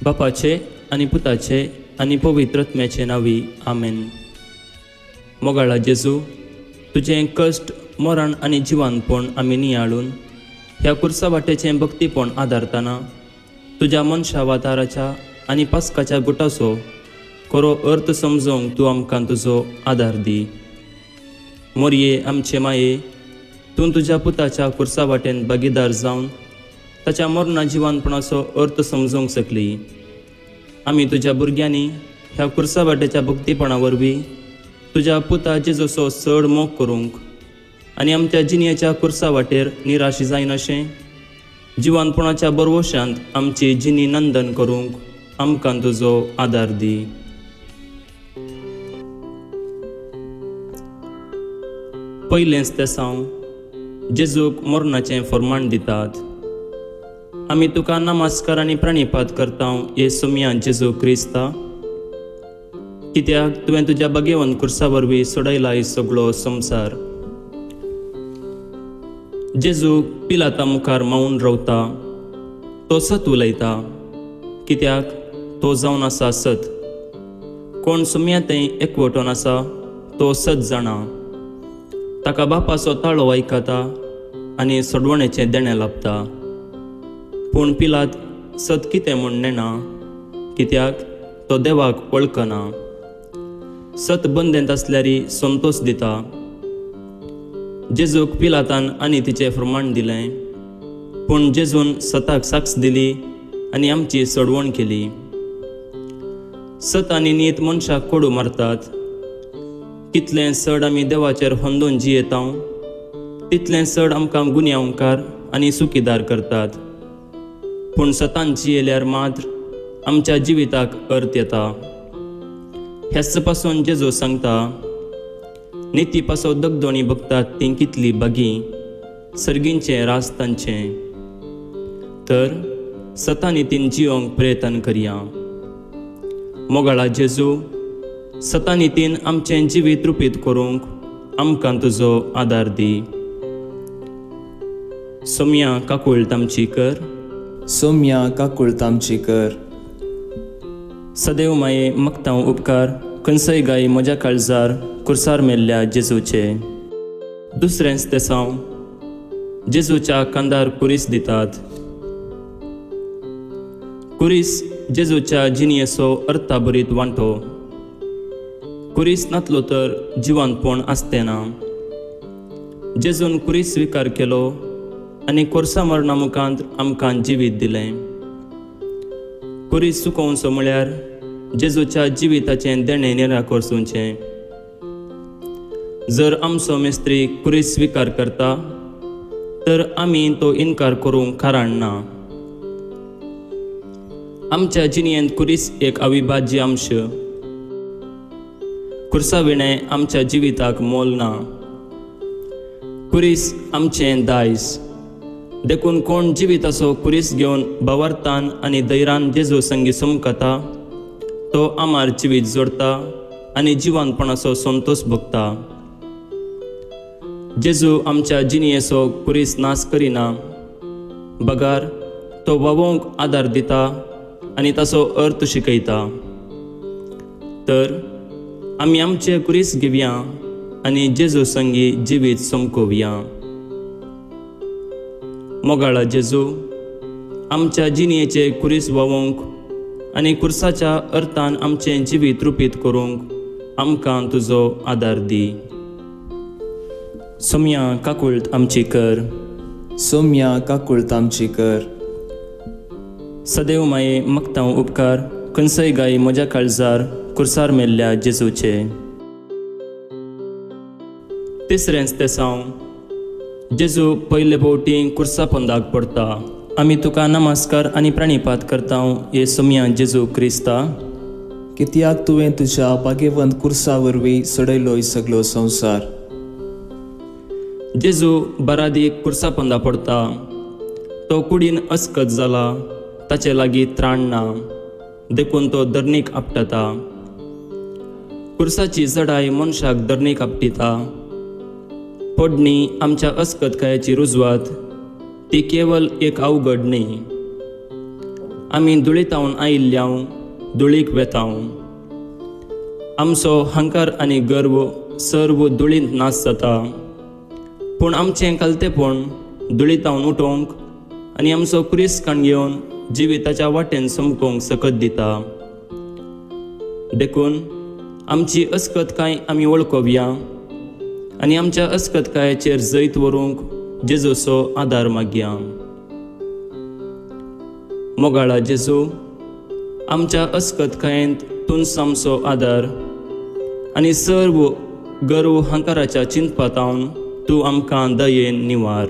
बापाचे आनी पुताचे आनी पवित्रत्म्याचे नांवी आमेन. मोगाळा जेजू, तुजें कश्ट, मरण आनी जिवानपण आमी नियाळून ह्या कुर्सा वाटेचें भक्तीपण आदारतना तुज्या मनशावाताराच्या आनी पास्काच्या गुटाचो खरो अर्थ समजोवंक तूं आमकां तुजो आदार दी. मोरये आमचे माये, तूं तुज्या पुताच्या कुर्सा वाटेन भागीदार जावन ताच्या मरणा जिवानपणाचो अर्थ समजूंक शकली. आमी तुज्या भुरग्यांनी ह्या कुर्सा वाटेच्या भक्तीपणा वरवीं तुज्या पुता जेजूचो चड मोग करूंक आनी आमच्या जिणेच्या कुर्सा वाटेर निराश जायन अशें जिवानपणाच्या बरवशांत आमची जिणी नंदन करूंक आमकां तुजो आदार दी. पयलेंच ते साव जेजूक मरणाचें फर्माण दितात. आमी तुका नमस्कार आनी प्रणिपात करता हे सोम्या जेजू क्रिस्ता, कित्याक तुवें तुज्या बागेवन कुर्सा वरवीं सोडयला ही सगळो संवसार. जेजू पिलाता मुखार मावून रावता, तो सत उलयता, कित्याक तो जावन आसा सत. कोण सोम्या थंय एकवटून आसा तो सत जाणा. ताका बापाचो ताळो आयकता आनी सोडवणेचें देणें लाभता. पूण पिलात सत कितें म्हूण नेना, कित्याक तो देवाक वळखना. सत बंदेंत आसल्यारी संतोश दिता. जेजूक पिलातान आनी तिचें फर्माण दिलें, पूण जेजून सताक साक्ष दिली आनी आमची सोडवण केली. सत आनी नीत मनशाक कोडू मारतात. कितलें चड आमी देवाचेर होंदून जियेता तितलें चड आमकां गुन्यांवकार आनी सुखीदार करतात. पूण सतान जियेल्यार मात्र आमच्या जिविताक अर्थ येता. हेच पासून जेजू सांगता, निती पासो दगदोणी बगतात ती कितली बागी, सर्गींचें रास तांचें. तर सता नितीन जियोंक प्रयत्न करया. मोगाळा जेजू, सता नितीन आमचें जिवीत रुपीत करूंक आमकां तुजो आदार दी. सोम्या काकूळ तामची कर. सोम्या काकूळ तामची कर. सदैव माये मक्तांव उपकार खंयसय गाय म्हज्या काळजार कुर्सार मेल्ल्या जेजूचे. दुसरेंच ते साव जेजूच्या कांदार कुरीस दितात. कुरीस जेजूच्या जिणयेचो अर्थाभरीत वांटो. कुरीस नातलो तर जिवानपण आसतें ना. जेजून कुरीस स्विकार केलो आनी कोर्सा मरणा मुखांत आमकां जिवीत दिलें. कुरीस सुकोवचो म्हळ्यार जेजूच्या जिविताचें देणें निराकोरसूचें. जर आमचो मेस्त्री कुरीस स्विकार करता तर आमी तो इन्कार करूंक कारण ना. आमच्या जिणयेंत कुरीस एक अविभाज्य अंश. कुर्सा विणें आमच्या जिविताक मोल ना. कुरीस आमचें दायज. देखून कोण जिविताचो कुरीस घेवन भावार्थान आनी धैर्यान जेजू संगी समकता तो आमार जिवीत जोडटा आनी जिवानपणाचो संतोश भोगता. जेजू आमच्या जिणयेचो कुरीस नाश करिना. बगार तो वावोवंक आदार दिता आनी ताचो अर्थ शिकयता. तर आमी आमचे कुरीस घेवया आनी जेजू संगी जिवीत समकोवया. मोगाळा जेजू, आमच्या जिणयेचे कुरीस वावोवंक आनी कुर्साच्या अर्थान आमचें जिवीत रुपीत करूंक आमकां तुजो आदार दी. सोम्या काकूळ आमची कर. सोम्या काकूळ तामची कर. सदैव माये मक्तांव उपकार खंयसय गाय म्हज्या काळजार कुर्सार मेल्ल्या जेजूचे. तिसरेंच ते साव जेजू पयले फावटी कुर्सा पोंदाक पडटा. आमी तुका नमस्कार आनी प्रणिपात करता हे सोम्या जेजू क्रिस्ता, कित्याक तुवें तुज्या बागेवंत कुर्सा वरवीं सोडयलो ही सगळो संवसार. जेजू बरादीक कुर्सा पोंदा पडटा. तो कुडीन अस्कत जाला, ताचे लागीं त्राण ना, देखून तो धरणीक आपटता. कुर्साची जडाय मनशाक धरणीक आपटिता. पडणी आमच्या अस्कतकायाची रुजवात ती केवळ एक अवघड न्ही. आमी दुळितावन आयिल्ल्याव धुळीक वेताव. आमचो हंकार आनी गर्व सर्व धुळींत नाश जाता. पूण आमचें कलतेपण धुळितावन उठोवंक आनी आमचो क्रिस्काण घेवन जिविताच्या वाटेन समकोवंक सकत दिता. देखून आमची अस्कतकाय आमी वळखुया आनी आमच्या अस्कतकायेचेर जैत व्हरूंक जेजूचो आदार मागया. मोगाळा जेजू, आमच्या अस्कतकायेंत तुंच आमचो आदार आनी सर्व गर्व हंकाराच्या चिंतपातावन तूं आमकां दयेन निवार.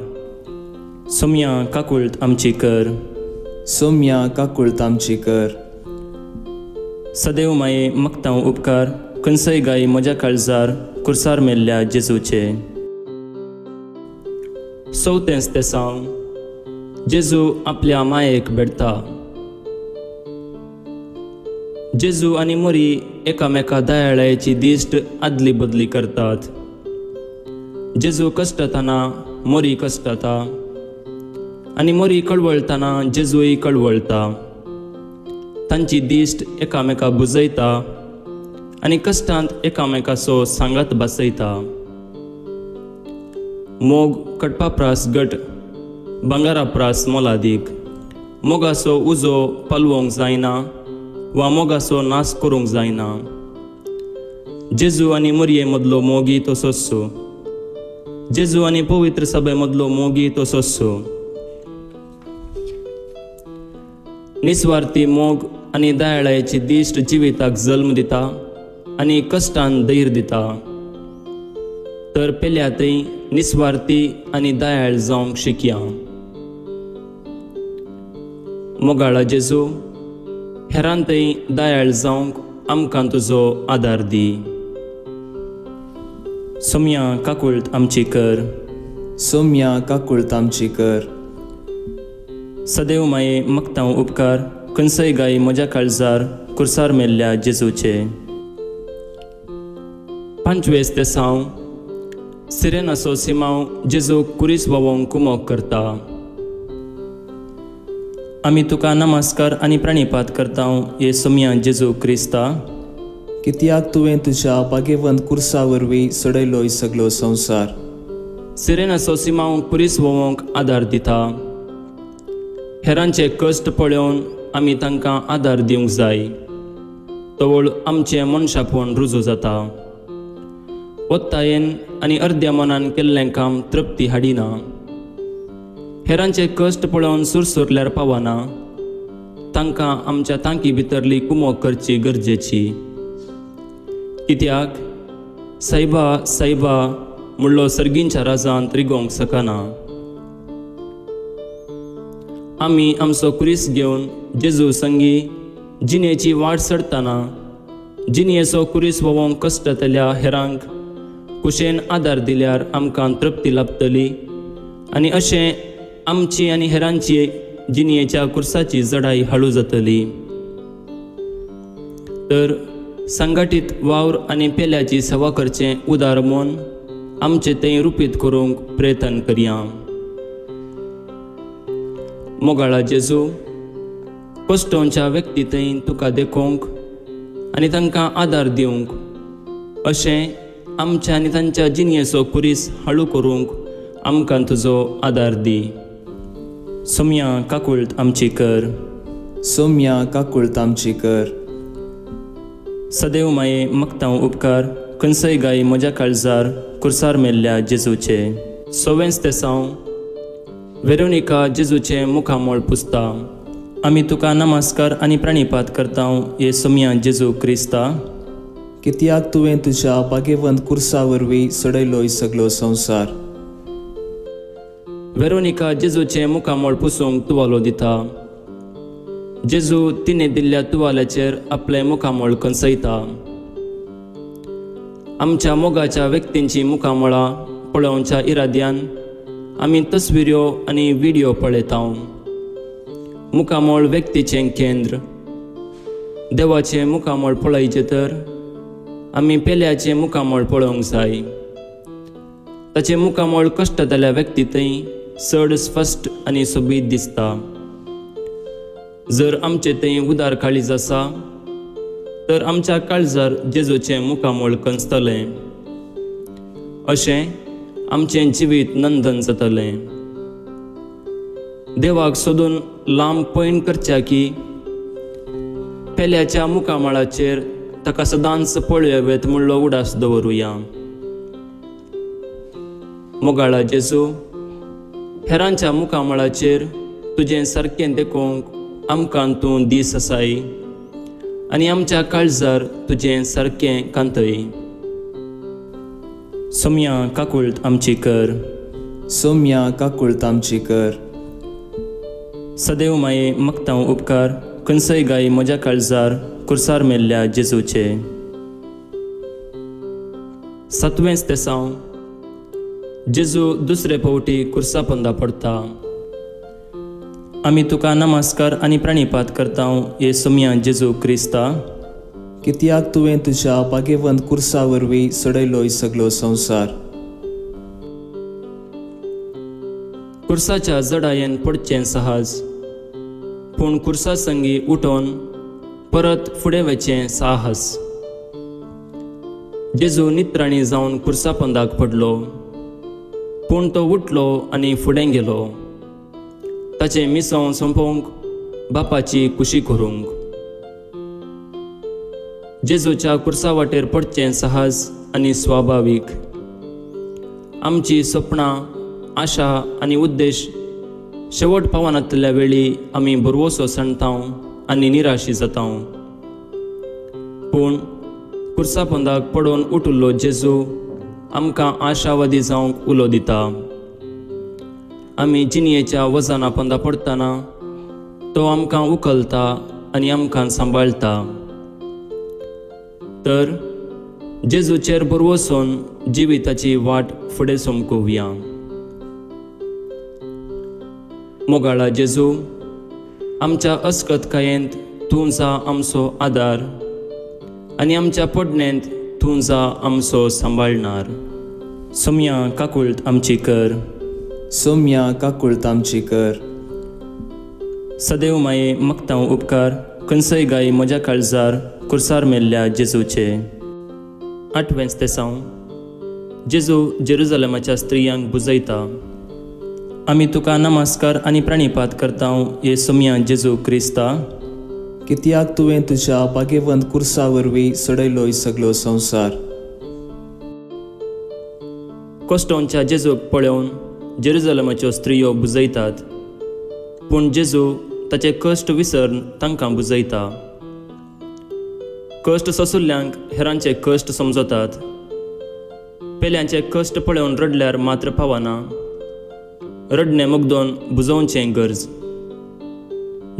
सोम्या काकुळट आमची कर. सोम्या काकुळट आमची कर. सदैव माये मक्तांव उपकार खंयसय गाय म्हज्या काळजार कुर्सार मेल्ल्या जेजूचे. 4 तेसांव जेजू आपल्या मायेक भेटता. जेजू आनी मोरी एकामेका दयाळायेची दिश्ट आदली बदली करतात. जेजू कश्टातना मोरी कश्टाता आनी मोरी कळवळतना जेजूय कळवळता. तांची दिश्ट एकामेका बुजयता आनी कश्टांत एकामेकाचो सांगात बसयता. मोग कडपाप्रास गट भांगाराप्रास मोलादीक. मोगाचो उजो पलवोंक जायना वा मोगाचो नाश करूंक जायना. जेजू आनी मोरये मदलो मोगी तसोच. जेजू आनी पवित्र सभे मदलो मोगी तसोच. निस्वार्थी मोग आनी दयाळायेची दिश्ट जिविताक जल्म दिता आनी कश्टान धैर्य दिता. तर पेल्यातय निस्वार्थी आनी दयाळ जावंक शिकया. मोगाळा जेजू, हेरांतय दयाळ जावंक आमकां तुजो आदार दी. सोम्या काकुळट आमची कर. सोम्या काकुळट आमची कर. सदैव माये मक्तांव उपकार खंयसय गाय म्हज्या काळजार कुर्सार मेल्ल्या जेजूचे. 5 तेसांव सिरेनाचो सिमांव जेजू कुरीस वोवंक कुमोक करता. आमी तुका नमस्कार आनी प्रणिपात करतांव हे सोम्या जेजू क्रिस्ता. कित्याक तुवें तुज्या बागेवंत कुर्सा वरवीं सडयलोय सगलो संवसार. सिरेनाचो सिमांव कुरीस वोवंक आदार दिता. हेरांचे कश्ट पळोवन आमी तांकां आदार दिवंक जाय. तवळ आमचें मनशापण रुजू जाता. ओत्तायेन आनी अर्द्या मनान केल्लें काम तृप्ती हाडिना. हेरांचे कश्ट पळोवन सुरसुरल्यार पावना. तांकां आमच्या तांकी भितरली कुमोक करची गरजेची. कित्याक सायबा सायबा म्हणलो सर्गींच्या राजांत रिगोवंक शकना. आमी आमचो क्रिस घेवन जेजू संगी जिणेची वाट चडटाना जिणयेचो कुरीस वोवंक कश्टातल्या हेरांक कुशेन आदार दिल्यार आमकां तृप्ती लाभतली आनी अशें आमची आनी हेरांची जिणयेच्या कुर्साची जडाई हळू जातली. तर संघटीत वावर आनी पेल्याची सेवा करचें उदार मन आमचें तें रुपीत करूंक प्रयत्न करया. मोगाळा जेजू, कश्टांच्या व्यक्तींतय तुका देखूंक आनी तांकां आदार दिवंक अशें आमच्या आनी तांच्या जिणयेचो कुरीस हळू करूंक आमकां तुजो आदार दी. सोम्या काकुळट आमची कर. सोम्या काकुळट आमची कर. सदैव माये मक्तांव उपकार खंयसय गाय म्हज्या काळजार कुर्सार मेल्ल्या जेजूचे. 6 तेसांव वेरोनिका जेजूचे मुखामोळ पुसता. आमी तुका नमस्कार आनी प्रणिपात करतांव हे सोम्या जेजू क्रिस्ता. कित्याक तुवें तुज्या बागेवंत कुर्सा वरवीं सडयलोय सगलो संवसार. वेरोनिका जेजूचे मुखामोळ पुसूंक तुवालो दिता. जेजू तिणें दिल्ल्या तुवाल्याचेर आपलें मुखामोळ कंसयता. आमच्या मोगाच्या व्यक्तींची मुखामोळां पळोवच्या इराद्यान आमी तस्विऱ्यो आनी व्हिडिओ पळयतांव. मुखामोळ व्यक्तीचें केंद्र. देवाचें मुखामोळ पळयचें तर आमी पेल्याचें मुखामोळ पळोवंक जाय. ताचें मुखामोळ कश्टातल्या व्यक्तींतय चड स्पश्ट आनी सोबीत दिसता. जर आमचे तें उदार काळीज आसा तर आमच्या काळजार जेजूचें मुखामोळ कंचतलें, अशें आमचें जिवीत नंदन जातलें. देवाक सोदून लांब पयण करच्या की पेल्याच्या मुखामळाचेर ताका सदांच पळयवेत म्हणलो उडास दवरुया. मोगाळा जेजू, हेरांच्या मुखामळाचेर तुजें सारकें देखूंक आमकां तूं दीस आसाय आनी आमच्या काळजार तुजें सारकें कांतय. सोम्या काकुळट आमची कर. सोम्या काकुळट आमची कर. सदैव माये मगतां उपकार खंयसय गाय म्हज्या काळजार कुर्सार मेल्ल्या जेजूचे. 7वें तेसांव जेजू दुसरे फावटी कुर्सा पोंदा पडटा. आमी तुका नमस्कार आनी प्राणिपात करता हे सोम्या जेजू क्रिस्ता, कित्याक तुवें तुज्या बागेवंत कुर्सा वरवीं सडयलोय सगलो संवसार. कुर्साच्या जडायेन पडचें सहज, पूण कुर्सा संगी उठोन परत फुडें वचें साहस. जेजू नित्राणी जावन कुर्सा पोंदाक पडलो, पूण तो उठलो आनी फुडें गेलो, ताचें मिसों सोंपोवंक, बापाची कुशी करूंक. जेजूच्या कुर्सा वाटेर पडचें सहज आनी स्वाभावीक. आमची सपनां, आशा आनी उद्देश शेवट पावनातल्या वेळी आमी बरवसो सणटाव आनी निराशी जाताव. पूण कुर्सा पोंदाक पडोवन उठिल्लो जेजू आमकां आशावादी जावंक उलो दिता. आमी जिणयेच्या वजना पोंदा पडटना तो आमकां उखलता आनी आमकां सांबाळटा. तर जेजूचेर बरवसून जिविताची वाट फुडें सोमकुवया. मोगाळा जेजू, आमच्या अस्कतकायेंत तूं जा आमचो आदार आनी आमच्या पडणेंत तूं जा आमचो सांबाळणार. सोम्या काकुळट आमची कर. सोम्या काकुळट आमची कर. सदैव माये मगतां उपकार खंयसय गाय म्हज्या काळजार कुर्सार मेल्ल्या जेजूचे. 8वें तेसांव जेजू जेरुजलेमाच्या स्त्रियांक बुजयता. आमी तुका नमस्कार आनी प्राणिपात करता हे सोम्या जेजू क्रिस्ता, कित्याक तुवें तुज्या बागेवंत कुर्सा वरवीं सडयलोय सगलो संवसार. कोस्टोंच्या जेजूक पळोवन जेरुजलेमाच्यो स्त्रियो बुजयतात, पूण जेजू ताचे कश्ट विसरून तांकां बुजयता. कश्ट सोंसुल्ल्यांक हेरांचे कश्ट समजतात. पेल्यांचे कश्ट पळोवन रडल्यार मात्र पावना. रडणें मुगदोन बुजोवचें गरज.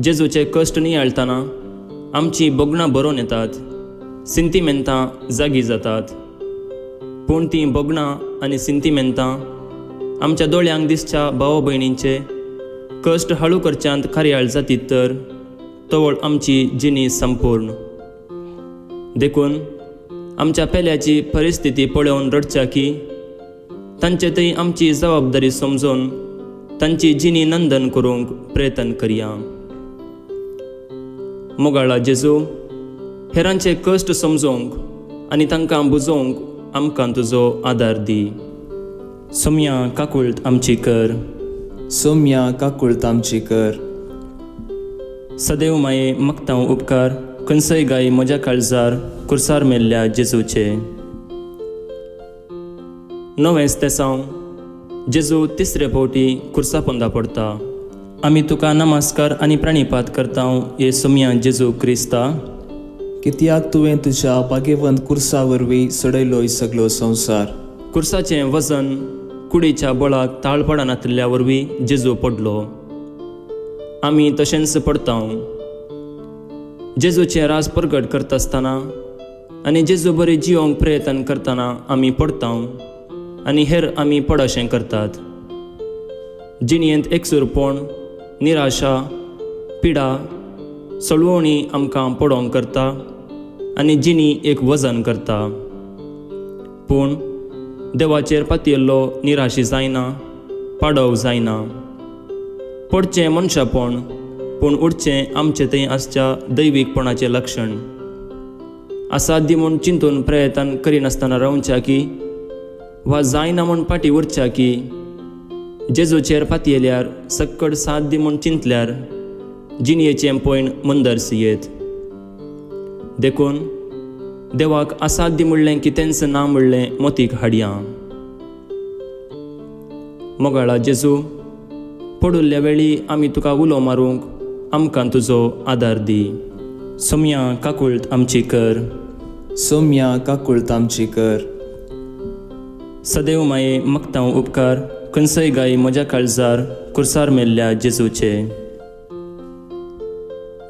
जेजूचे कश्ट नियाळतना आमची बोगणां बरोवन येतात, सिंतिमेंतां जागी जातात. पूण तीं बोगणां आनी सिंतिमेंतां आमच्या दोळ्यांक दिसच्या भाव भयणींचे कश्ट हळू करच्यांत कार्याळ जातीत तर तवळ आमची जिणी संपूर्ण. देखून आमच्या पेल्याची परिस्थिती पळोवन रडच्या की तांचे थंय आमची जबाबदारी समजून तांची जिणी नंदन करूंक प्रयत्न करया. मोगाळा जेजू, हेरांचे कश्ट समजूंक आनी तांकां बुजोवंक आमकां तुजो आदार दी. सोम्या काकुळट आमची कर. सोम्या काकुळट आमची कर. सदैव माये मगतां उपकार खंयसय गाय म्हज्या काळजार कुर्सार मेल्ल्या जेजूचे. 9वें तेसांव जेजू तिसरे फावटी कुर्सा पोंदा पडटा. आमी तुका नमस्कार आनी प्राणिपात करता हे सोम्या जेजू क्रिस्ता, कित्याक तुवें तुज्या बागेवंत कुर्सा वरवीं सडयलोय सगलो संवसार. कुर्साचें वजन कुडीच्या बळाक ताळ पडनातल्या वरवीं जेजू पडलो. आमी तशेंच पडटा. जेजूचें रास प्रगट करता आसतना आनी जेजू बरी जियोंक प्रयत्न करतना आमी पडटा आनी हेर आमी पडशें करतात. जिणयेंत एकसुरपण, निराशा, पिडा, सळवणी आमकां पडोंक करता आनी जिणी एक वजन करता. पूण देवाचेर पातयल्लो निराशी जायना, पाडव जायना. पडचें मनशापण पूण उठचें आमचें थंय आसच्या दैवीकपणाचें लक्षण. असाध्य म्हूण चिंतून प्रयत्न करिनासतना रावच्या की वा जायना म्हूण फाटीं उरच्या की जेजूचेर फाती येयल्यार सक्कड साध्य म्हूण चिंतल्यार जिणयेचें पयण मंदर्स येत. देखून देवाक असाध्य म्हणलें की तेंचं नांव म्हणलें मोतीक हाडया. मोगाळा जेजू, पडुल्ल्या वेळी आमी तुका उलो मारूंक आमकां तुजो आदार दी. सोम्या काकुळट आमची कर. सोम्या काकुळट आमची कर. सदैव माये मक्तांव उपकार खंयसय गाय म्हज्या काळजार कुर्सार मेल्ल्या जेजूचे.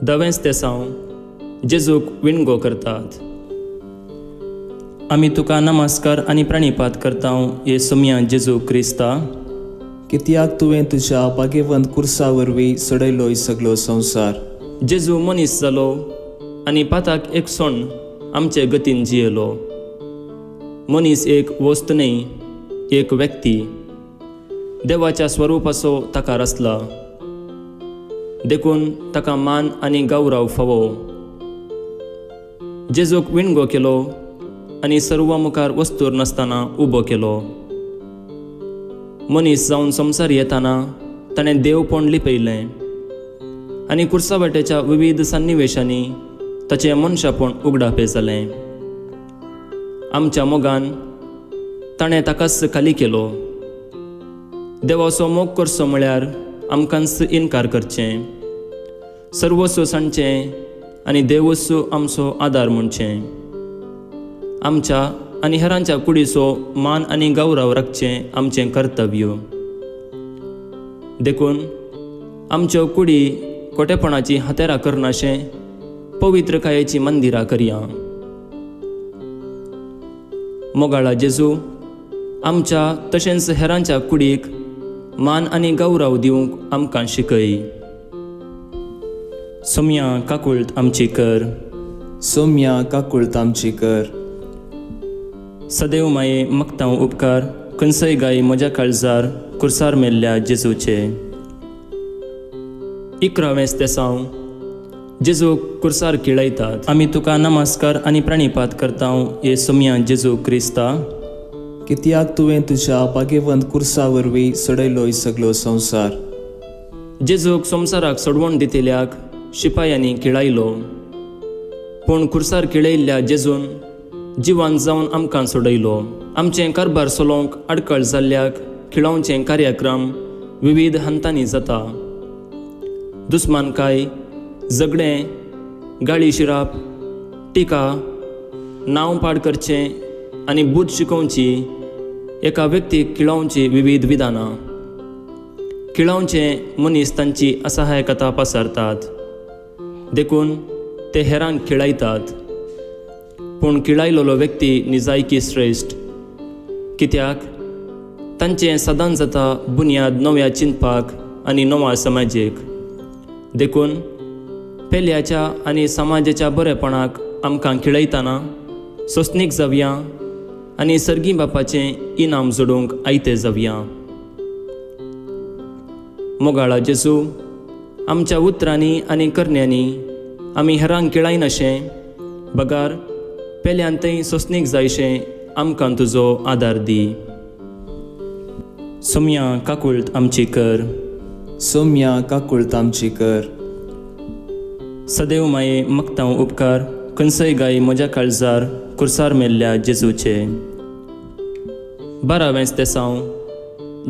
दवेंच ते साव जेजूक विणगो करतात. आमी तुका नमस्कार आनी प्रणिपात करतांव हे सोम्या जेजू क्रिस्ता, कित्याक तुवें तुज्या बागेवंत कुर्सा वरवीं सडयलोय सगलो संवसार. जेजू मनीस जालो आनी पाताक एक सोण आमचे गतीन जियेलो. मनीस एक वस्त न्ही, एक व्यक्ती. देवाच्या स्वरुपाचो ताका रचला. देखून ताका मान आनी गौरव फावो. जेजूक विणगो केलो आनी सर्वा मुखार वस्तूर नासतना उबो केलो. मनीस जावन संवसार येताना ताणें देवपण लिपयलें आनी कुर्सावाट्याच्या विविध सन्निवेशांनी ताचें मनशापण उगडापे जालें. आमच्या मोगान ताणें ताकाच खाली केलो. देवाचो मोग करचो म्हळ्यार आमकांच इन्कार करचें, सर्वस्व सांडचें आनी देवूच आमचो आदार म्हणचें. आमच्या आनी हेरांच्या कुडीचो मान आनी गौरव राखचें आमचें कर्तव्य. देखून आमच्यो कुडी खोटेपणाची हातेरां करनाशें पवित्रकायेची मंदिरां करया. मोगाळा जेजू, आमच्या तशेंच हेरांच्या कुडीक मान आनी गौरव दिवंक आमकां शिकय. सोम्या काकुळट आमची कर. सोम्या काकुळट आमची कर. सदैव माये मक्तांव उपकार खंयसय गाय म्हज्या काळजार कुर्सार मेल्ल्या जेजूचे. 11वें ते साव जेजू कुर्सार किळयतात. आमी तुका नमस्कार आनी प्रणिपात करतांव हे सोम्या जेजू क्रिस्ता, कित्याक तुवें तुज्या बागेवंत कुर्सा वरवीं सडयलोय सगलो संवसार. जेजूक संवसाराक सोडवण दितल्याक शिपायांनी किळायलो. पूण कुर्सार किळयल्ल्या जेजून जिवान जावन आमकां सोडयलो. आमचें कारभार चलोवंक आडखळ जाल्ल्याक खिळावचें कार्यक्रम विविध हंतांनी जाता. दुस्मानकाय, झगडें, गाळी शिराप, टिका, नांव पाड करचें आनी बुद्ध शिकोवची एका व्यक्तीक खिळावची विविध विधानां. खिळावचें मनीस तांची असहायकता पसारतात. देखून ते हेरांक खिळायतात. पूण किळायलोलो व्यक्ती निजायकी श्रेश्ठ, कित्याक तांचें सदांच जाता बुन्याद नव्या चिंतपाक आनी नवा समाजीक. देखून पेल्याच्या आनी समाजाच्या बरेपणाक आमकां खिळयतना सोंसणीक जावया आनी सर्गी बापाचें इनाम जोडूंक आयते जावया. मोगाळा जेजू, आमच्या उतरांनी आनी करण्यांनी आमी हेरांक किळायनाशें बगार पेल्यांतय सोंसणीक जायशें आमकां तुजो आदार दी. सोम्या काकुळट आमची कर. सोम्या काकुळट आमची कर. सदैव माये मक्तांव उपकार खंयसय गाय म्हज्या काळजार कुर्सार मेल्ल्या जेजूचे. 12वें ते साव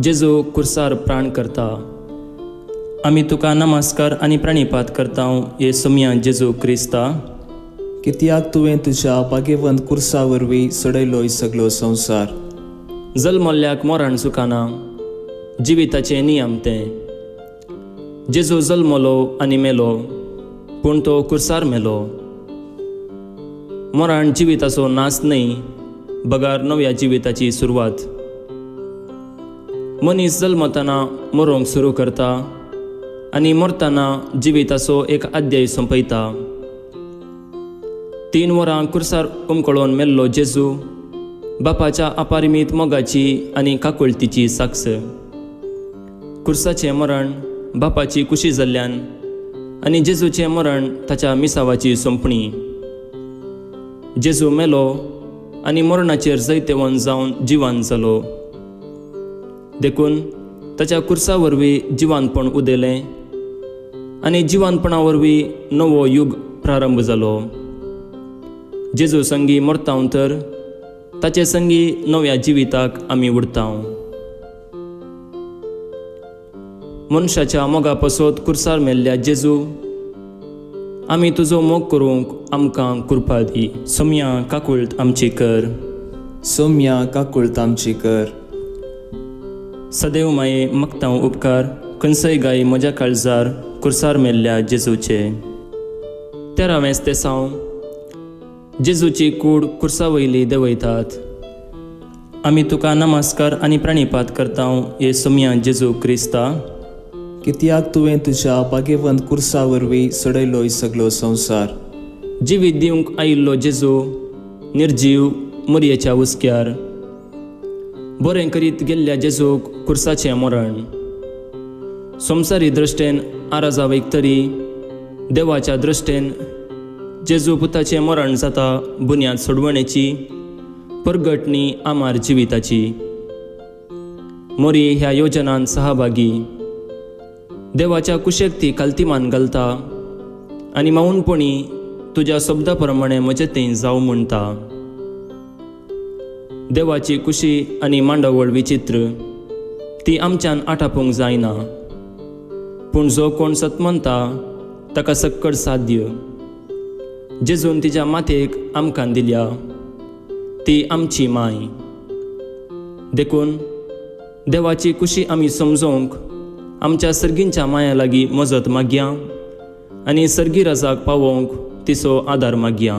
जेजू कुर्सार प्राण करता. आमी तुका नमस्कार आनी प्रणिपात करतांव हे सोम्या जेजू क्रिस्ता, कित्याक तुवें तुज्या बागेवंत कुर्सा वरवीं सडयलोय सगलो संवसार. जल्मल्ल्याक मोराण चुकाना, जिविताचें नियम तें. जेजू जल्मलो आनी मेलो, पूण तो कुर्सार मेलो. मोराण जिविताचो नास न्ही, बगार नव्या जिविताची सुरवात. मनीस जल्मतना मरोंक सुरू करता आनी मरतना जिविताचो एक अध्याय संपयता. 3 वरां कुर्सार उमकळोन मेल्लो जेजू बापाच्या अपारिमीत मोगाची आनी काकुळतीची साक्ष. कुर्साचें मरण बापाची कुशी जाल्ल्यान आनी जेजूचें मरण ताच्या मिसावाची सोंपणी. जेजू मेलो आनी मरणाचेर जैतेवंत जावन जिवांत जालो. देखून ताच्या कुर्सा वरवीं जिवानपण उदेलें आनी जिवानपणा वरवीं नवो युग प्रारंभ जालो. जेजू संगी मरतांव तर ताचे संगी नव्या जिविताक आमी उरतांव. मनशाच्या मोगा पसत कुर्सार मेल्ल्या जेजू, आमी तुजो मोग करूंक आमकां कृपा दी. सोम्या काकुळट आमची कर. सोम्या काकुळट आमची कर. सदैव माये मगतांव उपकार खंयसय गाय म्हज्या काळजार कुर्सार मेल्ल्या जेजूचे. 13वें तेसांव जेजूची कूड कुर्सा वयली देंवयतात. आमी तुका नमस्कार आनी प्राणिपात करतांव हे सोम्या जेजू क्रिस्ता. कित्याक तुवें तुज्या बागेवंत कुर्सा वरवीं सडयलोय सगलो संवसार. जिवीत दिवंक आयिल्लो जेजू निर्जीव मरयेच्या उस्क्यार. बरें करीत गेल्ल्या जेजूक कुर्साचें मरण. संवसारी दृश्टेन आराजावेक तरी देवाच्या दृश्टेन जेजू पुताचें मरण जाता बुन्याद सोडवणेची, परगटणी आमार जिविताची. मोरी ह्या योजनांत सहभागी. देवाच्या कुशेक ती काल्तिमान घालता आनी माऊनपणी तुज्या शब्दा प्रमाणे म्हजें तें जावं म्हणटा. देवाची कुशी आनी मांडवळ विचित्र ती आमच्यान आटापूंक जायना. पूण जो कोण सतमंता ताका सक्कड साध्य. जेजून तिच्या माथेक आमकां दिल्या ती आमची माय. देखून देवाची कुशी आमी समजोवंक आमच्या सर्गींच्या माया लागीं मजत मागया आनी सर्गी राजाक पावोवंक तिचो आदार मागया.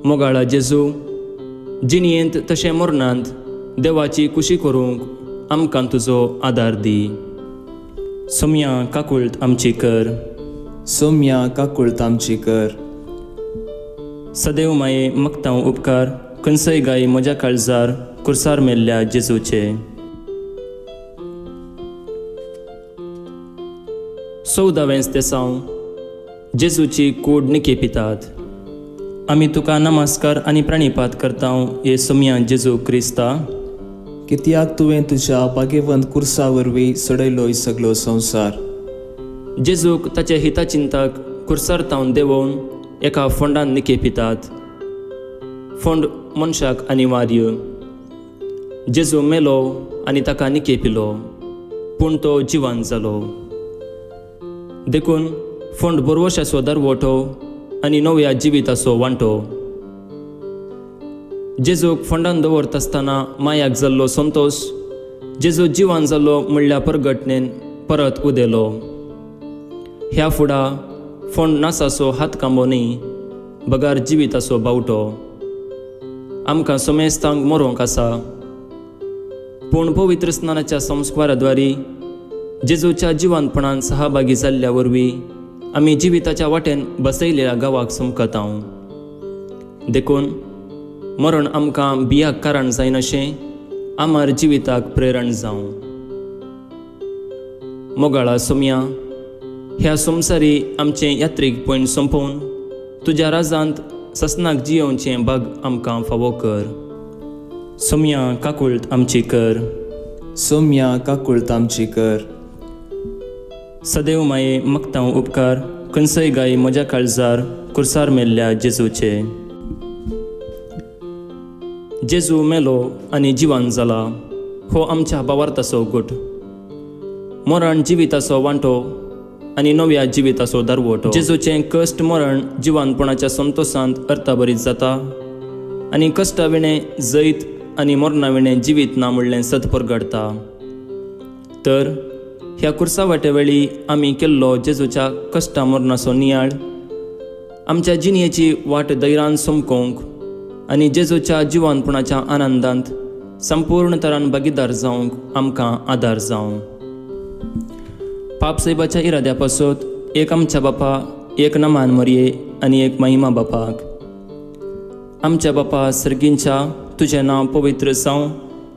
मोगाळा जेजू, जिणयेंत तशें मरणांत देवाची कुशी करूंक आमकां तुजो आदार दी. सोम्या काकुळट आमची कर. सोम्या काकुळट आमची कर. सदैव माये मगतांव उपकार खंयसय गाय म्हज्या काळजार कुर्सार मेल्ल्या जेजूचे. 14वें तेसांव जेजूची कूड निकेपितात. आमी तुका नमस्कार आनी प्राणिपात करतांव हे सोम्या जेजू क्रिस्ता. कित्याक तुवें तुज्या बागेवंत कुर्सा वरवीं सडयलोय सगलो संवसार. जेजूक ताचे हिताचिंताक कुर्सार तावन देंवोवन एका फोंडान निकेपितात. फोंड मनशाक अनिवार्य. जेजू मेलो आनी ताका निकेपिलो, पूण तो जिवांत जालो. देखून फोंड बरवशाचो दरवटो आनी नव्या जिविताचो वांटो. जेजूक फोंडान दवरता आसतना मायाक जाल्लो संतोश जेजू जिवांत जालो म्हणल्या परगटणेन परत उदेलो. ह्या फुडा फोंड नासाचो हात कांबो न्ही, बगार जिविताचो बावटो. आमकां सोमेस्तांक मरोंक आसा, पूण पवित्र स्नानाच्या संस्काराद्वारी जेजूच्या जिवांतपणान सहभागी जाल्ल्या वरवीं आमी जिविताच्या वाटेन बसयलेल्या गांवाक समकतांव. देखून मरण आमकां बियाक कारण जायन अशें आमार जिविताक प्रेरण जावं. मोगाळा सोम्या, ह्या संवसारी आमचें यात्रीक पयण संपोवन तुज्या राजांत ससनाक जियोवचें भाग आमकां फावो कर. सोम्या काकुळट आमची कर. सोम्या काकुळट आमची कर. सदैव माये मगतांव उपकार खंयसय गाय म्हज्या काळजार कुर्सार मेल्ल्या जेजूचे. जेजू मेलो आनी जिवांत जाला हो आमच्या भावार्थाचो गुट. मरण जिविताचो वांटो आनी नव्या जिविताचो दरवटो. जेजूचें कश्ट मरण जिवानपणाच्या संतोशांत अर्थाभरीत जाता आनी कश्टा विणें जैत आनी मरणा विणें जिवीत ना म्हणलें सत परगडटा. तर ह्या कुर्सा वाटे वेळी आमी केल्लो जेजूच्या कश्टा मरणाचो नियाळ आमच्या जिणयेची वाट धैर्यान समकोवंक आनी जेजूच्या जिवानपणाच्या आनंदांत संपूर्ण तरान भागीदार जावंक आमकां आदार जावं. पापसाहेबाच्या इराद्या पासत एक आमच्या बापा, एक नमान मरये आनी एक महिमा बापाक. आमच्या बापा सर्गींच्या तुजें नांव पवित्र जावं,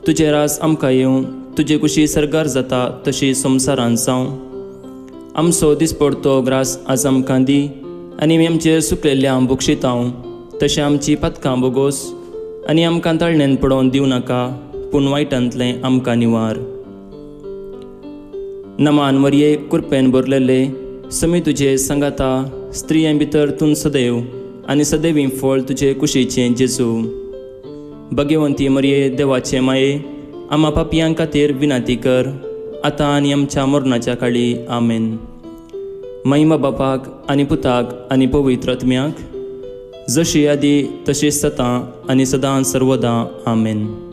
तुजें रास आमकां येवं, तुजे कुशी सरगार जाता तशी संवसारांत जावं. आमचो दिसपडतो ग्रास आज आमकां दी, आनी आमी आमचेर सुकलेल्या बुक्षितांव तशें आमची पथकां बोगोस, आनी आमकां तळणेन पडोवन दिवं नाका, पूण वायटांतलें आमकां निवार. नमान मरये कुरपेन भरलेले, समी तुजे सांगाता, स्त्रियां भितर तूं सदैव, आनी सदैवी फळ तुजे कुशीचें जेजू. भगवंती मरये देवाचे माये, आम्हा पापयां खातीर विनाती कर, आतां आनी आमच्या मरणाच्या काळी. आमेन. महिमा बापाक आनी पुताक आनी पवित्र आत्म्याक, जशी आदी तशीच सतां आनी सदां सर्वदा. आमेन.